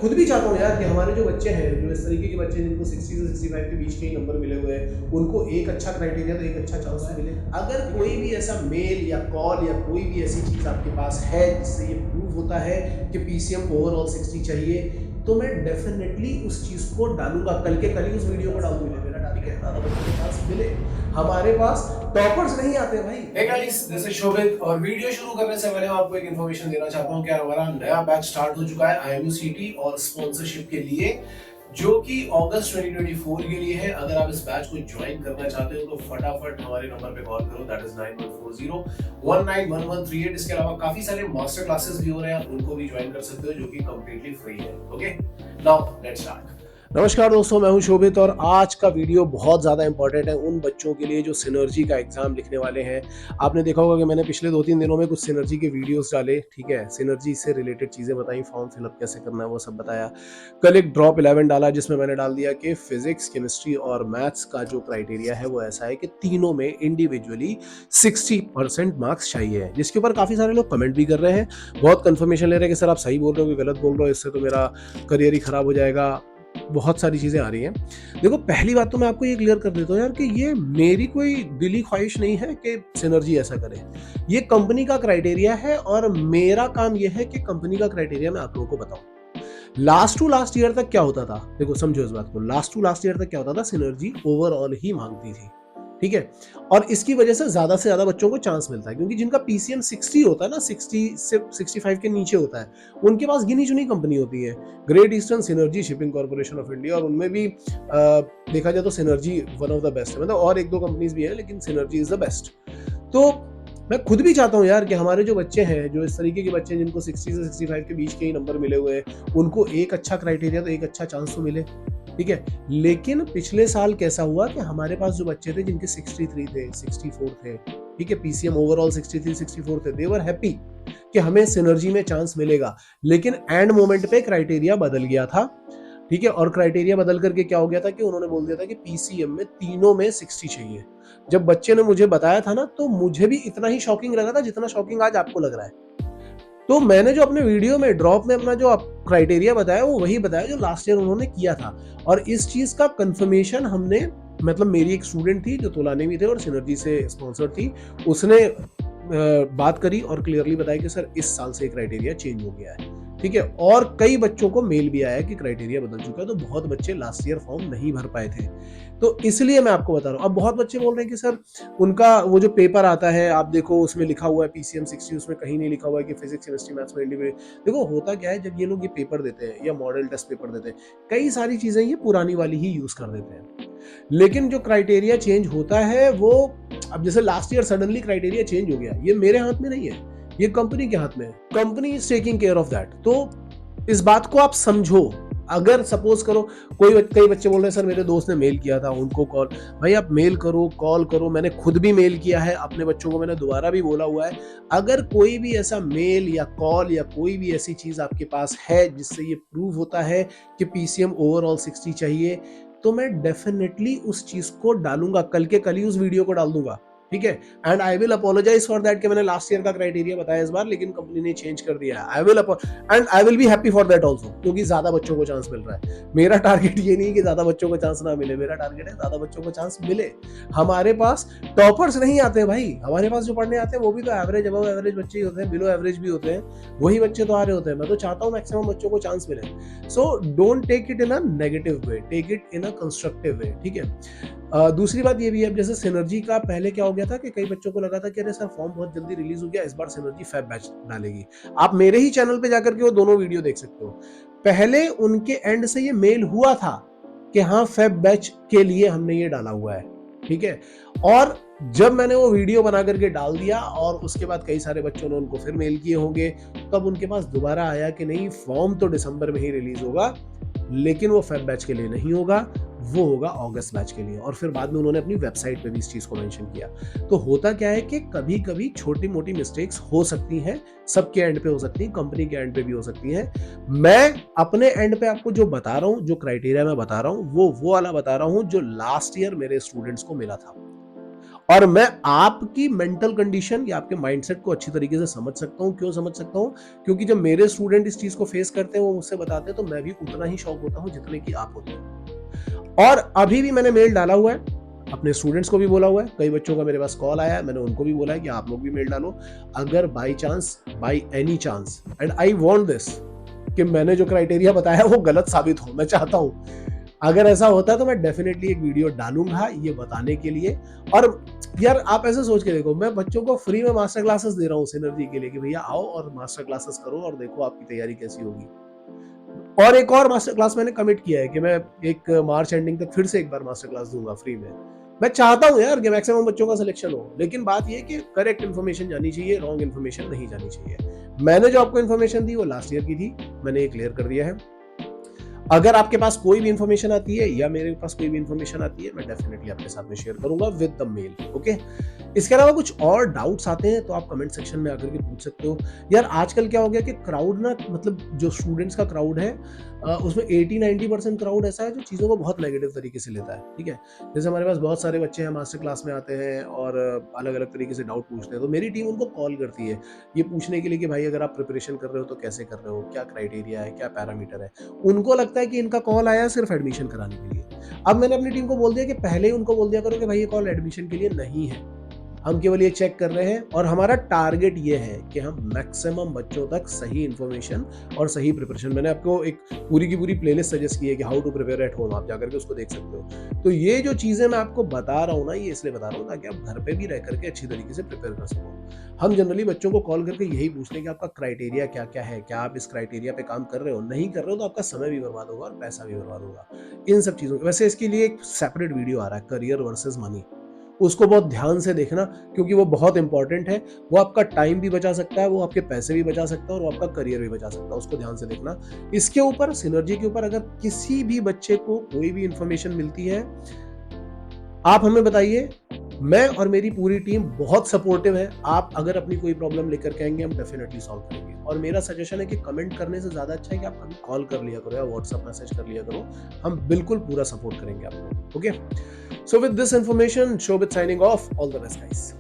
खुद भी चाहता हूँ यार कि हमारे जो बच्चे हैं, जो इस तरीके के बच्चे हैं जिनको 60 से 65 के बीच के ही नंबर मिले हुए हैं, उनको एक अच्छा क्राइटेरिया तो एक अच्छा चांस तो मिले। अगर कोई भी ऐसा मेल या कॉल या कोई भी ऐसी चीज़ आपके पास है जिससे ये प्रूव होता है कि पीसीएम ओवरऑल 60 चाहिए, तो मैं डेफिनेटली उस चीज़ को डालूंगा। कल के कल ही उस वीडियो को डाल दूंगा। मेरा टारगेट है ज़्यादा बच्चों को चांस मिले। हमारे पास टॉपर्स नहीं आते भाई। Hey guys, this is शोभित और वीडियो शुरू करने से पहले मैं आपको एक इन्फॉर्मेशन देना चाहता हूं कि हमारा नया बैच स्टार्ट हो चुका है IMUCT और स्पॉन्सरशिप के लिए, जो कि अगस्त 2024 के लिए है। अगर आप इस बैच को ज्वाइन करना चाहते हो तो फटाफट हमारे नंबर पे कॉल करो, दैट इज 9140191138। इसके अलावा काफी सारे मास्टर क्लासेस भी हो रहे हैं, आप उनको भी ज्वाइन कर सकते हो जो कि कंप्लीटली फ्री है। Okay, now let's start. नमस्कार दोस्तों, मैं हूं शोभित और आज का वीडियो बहुत ज़्यादा इंपॉर्टेंट है उन बच्चों के लिए जो सिनर्जी का एग्जाम लिखने वाले हैं। आपने देखा होगा कि मैंने पिछले 2-3 दिनों में कुछ सिनर्जी के वीडियोस डाले, ठीक है। सिनर्जी से रिलेटेड चीज़ें बताई, फॉर्म फिलअप कैसे करना है वो सब बताया। कल एक ड्रॉप 11 डाला जिसमें मैंने डाल दिया कि फिजिक्स, केमिस्ट्री और मैथ्स का जो क्राइटेरिया है वो ऐसा है कि तीनों में इंडिविजुअली 60% मार्क्स चाहिए, जिसके ऊपर काफ़ी सारे लोग कमेंट भी कर रहे हैं, बहुत कन्फर्मेशन ले रहे हैं कि सर आप सही बोल रहे हो कि गलत बोल रहे हो, इससे तो मेरा करियर ही खराब हो जाएगा। बहुत सारी चीज़ें आ रही हैं। देखो, पहली बात तो मैं आपको ये क्लियर कर देता हूँ यार कि ये मेरी कोई दिली ख्वाहिश नहीं है कि सिनर्जी ऐसा करे। ये कंपनी का क्राइटेरिया है और मेरा काम ये है कि कंपनी का क्राइटेरिया मैं आप लोगों को बताऊँ। लास्ट टू लास्ट ईयर तक क्या होता था, देखो समझो इस बात को, लास्ट टू लास्ट ईयर तक क्या होता था, सिनर्जी ओवरऑल ही मांगती थी, ठीक है। और इसकी वजह से ज्यादा बच्चों को चांस मिलता है, क्योंकि जिनका पीसीएम 60 होता है ना, 60 से 65 के नीचे होता है, उनके पास गिनी चुनी कंपनी होती है। Great eastern, synergy, shipping corporation of India, और उनमें भी देखा जाए तो synergy one of the best है। मतलब और एक दो कंपनीज भी है, लेकिन सिनर्जी इज द बेस्ट। तो मैं खुद भी चाहता हूँ यार कि हमारे जो बच्चे हैं, जो इस तरीके के बच्चे हैं जिनको 60 से 65 के बीच के ही नंबर मिले हुए हैं, उनको एक अच्छा क्राइटेरिया तो एक अच्छा चांस तो मिले, ठीक है। लेकिन पिछले साल कैसा हुआ कि हमारे पास जो बच्चे थे जिनके 63 थे, 64 थे, ठीक है, पीसीएम ओवरऑल 63 64 थे, दे वर हैप्पी कि हमें सिनर्जी में चांस मिलेगा। लेकिन एंड मोमेंट पे क्राइटेरिया बदल गया था, ठीक है। और क्राइटेरिया बदल करके क्या हो गया था कि उन्होंने बोल दिया था कि पीसीएम में तीनों में 60 चाहिए। जब बच्चे ने मुझे बताया था ना, तो मुझे भी इतना ही शॉकिंग लगा था जितना शॉकिंग आज आपको लग रहा है। तो मैंने जो अपने वीडियो में ड्रॉप में अपना जो क्राइटेरिया बताया, वो वही बताया जो लास्ट ईयर उन्होंने किया था। और इस चीज का कंफर्मेशन हमने, मतलब मेरी एक स्टूडेंट थी जो तोलानी में थे और सिनर्जी से स्पॉन्सर थी, उसने बात करी और क्लियरली बताया कि सर इस साल से क्राइटेरिया चेंज हो गया है, ठीक है। और कई बच्चों को मेल भी आया कि क्राइटेरिया बदल चुका है, तो बहुत बच्चे लास्ट ईयर फॉर्म नहीं भर पाए थे। तो इसलिए मैं आपको बता रहा हूँ। अब बहुत बच्चे बोल रहे हैं कि सर उनका वो जो पेपर आता है, आप देखो उसमें लिखा हुआ है पीसीएम 60, उसमें कहीं नहीं लिखा हुआ है कि फिजिक्स, केमिस्ट्री, मैथ्स में इंडिविजुअल। देखो होता क्या है, जब ये लोग ये पेपर देते हैं या मॉडल टेस्ट पेपर देते हैं, कई सारी चीजें ये पुरानी वाली ही यूज कर देते हैं। लेकिन जो क्राइटेरिया चेंज होता है वो, अब जैसे last year suddenly criteria change हो गया, ये मेरे हाथ में नहीं है, ये कंपनी के हाथ में है। Company is taking care of that. तो इस बात को आप समझो। अगर सपोज करो कई बच्चे बोल रहे हैं सर मेरे दोस्त ने मेल किया था, उनको कॉल, भाई आप मेल करो, कॉल करो। मैंने खुद भी मेल किया है अपने बच्चों को, मैंने दोबारा भी बोला हुआ है। अगर कोई भी ऐसा मेल या कॉल या कोई भी ऐसी चीज आपके पास है जिससे ये प्रूव होता है कि पीसीएम ओवरऑल 60 चाहिए, तो मैं डेफिनेटली उस चीज को डालूंगा। कल के कल ही उस वीडियो को डाल दूंगा, ठीक है। And I will apologize for that कि मैंने लास्ट ईयर का क्राइटेरिया बताया इस बार, लेकिन कंपनी ने चेंज कर दिया है। I will be happy for that also, क्योंकि ज्यादा बच्चों को चांस मिल रहा है। मेरा टारगेट ये नहीं कि ज्यादा बच्चों को चांस ना मिले, मेरा टारगेट है ज्यादा बच्चों को चांस मिले। हमारे पास टॉपर्स नहीं आते भाई, हमारे पास जो पढ़ने आते हैं वो भी तो एवरेज, अबव एवरेज बच्चे ही होते हैं, बिलो एवरेज भी होते हैं, वही बच्चे तो आ रहे होते हैं। मैं तो चाहता हूँ मैक्सिमम बच्चों को चांस मिले। So don't take it in a negative way, take it in a constructive way, ठीक है। दूसरी बात ये भी है, जैसे सिनर्जी का पहले क्या हो गया था कि कई बच्चों को लगा था कि अरे सर फॉर्म बहुत जल्दी रिलीज हो गया, इस बार सिनर्जी फेब बैच डालेगी। आप मेरे ही चैनल पे जाकर के वो दोनों वीडियो देख सकते हो। पहले उनके एंड से ये मेल हुआ था कि हाँ फेब बैच के लिए हमने ये डाला हुआ है, ठीक है। और जब मैंने वो वीडियो बना करके डाल दिया और उसके बाद कई सारे बच्चों ने उनको फिर मेल किए होंगे, तब उनके पास दोबारा आया कि नहीं फॉर्म तो दिसंबर में ही रिलीज होगा, लेकिन वो फेब बैच के लिए नहीं होगा, वो होगा अगस्त बैच के लिए। और फिर बाद में उन्होंने अपनी वेबसाइट पे भी इस चीज को मेंशन किया। तो होता क्या है कि कभी कभी छोटी मोटी मिस्टेक्स हो सकती हैं, सबके एंड पे हो सकती हैं, कंपनी के एंड पे भी हो सकती हैं। मैं अपने एंड पे आपको जो बता रहा हूं, जो क्राइटेरिया मैं बता रहा हूं, वो वाला बता रहा हूं जो लास्ट ईयर मेरे स्टूडेंट्स को मिला था। और मैं आपकी मेंटल कंडीशन या आपके माइंडसेट को अच्छी तरीके से समझ सकता हूँ। क्यों समझ सकता हूँ? क्योंकि जब मेरे स्टूडेंट इस चीज़ को फेस करते हैं, वो मुझसे बताते हैं, तो मैं भी उतना ही शॉक होता हूँ जितने कि आप होते हो। और अभी भी मैंने मेल डाला हुआ है, अपने स्टूडेंट्स को भी बोला हुआ है, कई बच्चों का मेरे पास कॉल आया है, मैंने उनको भी बोला है कि आप लोग भी मेल डालो। अगर by chance, by any chance, and I want this, कि मैंने जो क्राइटेरिया बताया है वो गलत साबित हो, मैं चाहता हूँ। अगर ऐसा होता है तो मैं डेफिनेटली एक वीडियो डालूंगा ये बताने के लिए। और यार आप ऐसे सोच के देखो, मैं बच्चों को फ्री में मास्टर क्लासेस दे रहा हूँ सिनर्जी के लिए, कि भैया आओ और मास्टर क्लासेस करो और देखो आपकी तैयारी कैसी होगी। और एक और मास्टर क्लास मैंने कमिट किया है कि मैं एक मार्च एंडिंग तक फिर से एक बार मास्टर क्लास दूंगा फ्री में। मैं चाहता हूं यार कि मैक्सिमम बच्चों का सिलेक्शन हो, लेकिन बात यह है कि करेक्ट इन्फॉर्मेशन जानी चाहिए, रॉन्ग इन्फॉर्मेशन नहीं जानी चाहिए। मैंने जो आपको इन्फॉर्मेशन दी वो लास्ट ईयर की थी, मैंने ये क्लियर कर दिया है। अगर आपके पास कोई भी इंफॉर्मेशन आती है या मेरे पास कोई भी इंफॉर्मेशन आती है, मैं डेफिनेटली आपके साथ में शेयर करूंगा विद द मेल। ओके, इसके अलावा कुछ और डाउट्स आते हैं तो आप कमेंट सेक्शन में आकर के पूछ सकते हो। यार आजकल क्या हो गया कि क्राउड ना, मतलब जो स्टूडेंट्स का क्राउड है, उसमें 80-90% क्राउड ऐसा है जो चीज़ों को बहुत नेगेटिव तरीके से लेता है। ठीक है, जैसे हमारे पास बहुत सारे बच्चे हैं मास्टर क्लास में आते हैं और अलग अलग तरीके से डाउट पूछते हैं, तो मेरी टीम उनको कॉल करती है ये पूछने के लिए कि भाई अगर आप प्रिपरेशन कर रहे हो तो कैसे कर रहे हो, क्या क्राइटेरिया है, क्या पैरामीटर है। उनको लगता है कि इनका कॉल आया सिर्फ एडमिशन कराने के लिए। अब मैंने अपनी टीम को बोल दिया कि पहले ही उनको बोल दिया करो कि भाई ये कॉल एडमिशन के लिए नहीं है, हम केवल ये चेक कर रहे हैं और हमारा टारगेट ये है कि हम मैक्सिमम बच्चों तक सही इन्फॉर्मेशन और सही प्रिपरेशन। मैंने आपको एक पूरी की पूरी प्लेलिस्ट सजेस्ट की है कि how to prepare at home, आप जाकर के उसको देख सकते हो। तो ये जो चीज़ें मैं आपको बता रहा हूँ ना, ये इसलिए बता रहा हूँ ताकि आप घर पे भी रह करके अच्छी तरीके से प्रिपेयर कर सको। हम जनरली बच्चों को कॉल करके यही पूछते हैं कि आपका क्राइटेरिया क्या क्या है, क्या आप इस क्राइटेरिया पे काम कर रहे हो, नहीं कर रहे हो तो आपका समय भी बर्बाद होगा और पैसा भी बर्बाद होगा इन सब चीज़ों। वैसे इसके लिए एक सेपरेट वीडियो आ रहा है, करियर वर्सेस मनी, उसको बहुत ध्यान से देखना क्योंकि वो बहुत इंपॉर्टेंट है। वो आपका टाइम भी बचा सकता है, वो आपके पैसे भी बचा सकता है और वो आपका करियर भी बचा सकता है, उसको ध्यान से देखना। इसके ऊपर, सिनर्जी के ऊपर, अगर किसी भी बच्चे को कोई भी इंफॉर्मेशन मिलती है, आप हमें बताइए। मैं और मेरी पूरी टीम बहुत सपोर्टिव है। आप अगर अपनी कोई प्रॉब्लम लेकर के आएंगे, हम डेफिनेटली सॉल्व करेंगे। और मेरा सजेशन है कि कमेंट करने से ज़्यादा अच्छा है कि आप कभी कॉल कर लिया करो या व्हाट्सएप मैसेज कर लिया करो, हम बिल्कुल पूरा सपोर्ट करेंगे आपको। Okay, so with this information, Shobhit signing off, all the best guys.